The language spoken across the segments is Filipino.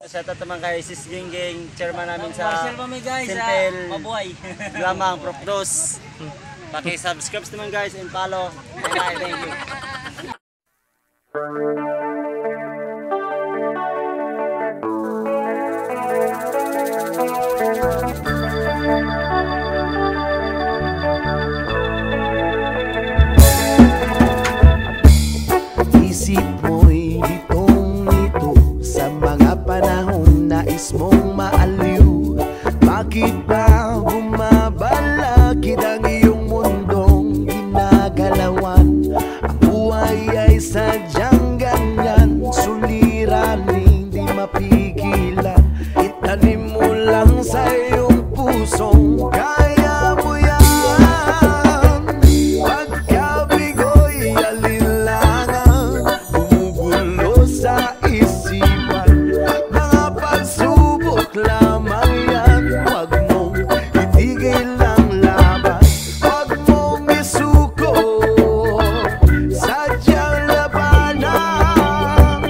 Shoutout naman kay Sis Gingging, chairman namin sa guys, Sintel Mabuhay. Lamang Prof. Dos. Paki-subscribe naman guys and follow. Thank you. Isip mo'y litong-lito sa mga panahon nais mong maaliw. Bakit ba bumabalakid ang iyong mundong ginagalawan? Ang buhay ay sadyang ganyan, suliraning di mapigilan. Itanim mo lang sa iyong pusong kaya mo yan. Pagkabigo'y alinlangan, gumugulo sa isipan. Mga pagsubok lamang yan, huwag mong itigil ang laban. Huwag mong isuko, sadyang labanan.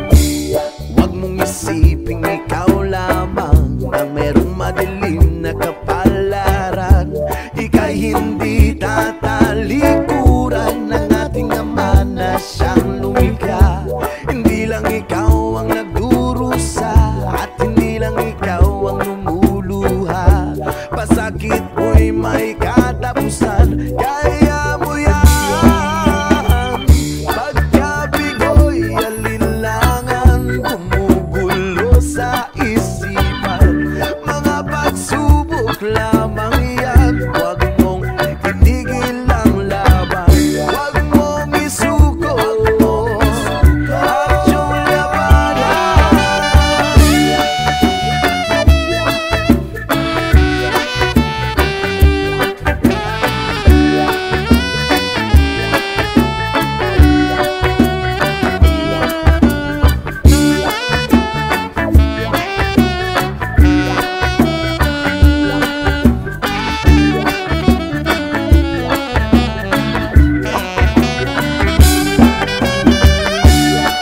Huwag mong isiping ikaw lamang ang merong madilim na kapalaran. Ika'y hindi tatalikuran ng ating Ama na siyang lumikha. Hindi lang ikaw ang nagdurusa at hindi lang ikaw ang lumuluha. Pasakit mo'y may katapusan, kaya mo yan. Pagkabigo'y alinlangan, gumugulo sa isipan. Mga pagsubok lamang yan, huwag mong itigil ang laban. Huwag mong isuko at yung labanan.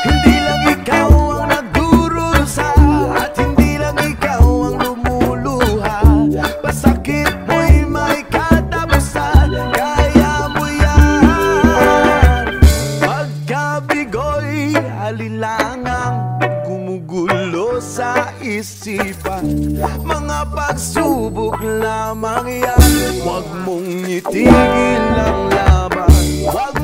Hindi lang ikaw ang nagdurusa at hindi lang ikaw ang lumuluha. Pasakit mo'y may katapusan, kaya mo yan. Pagkabigo'y alilangang gumugulo sa isipan. Mga pagsubok lamang yan, huwag mong itigil ang laban. Huwag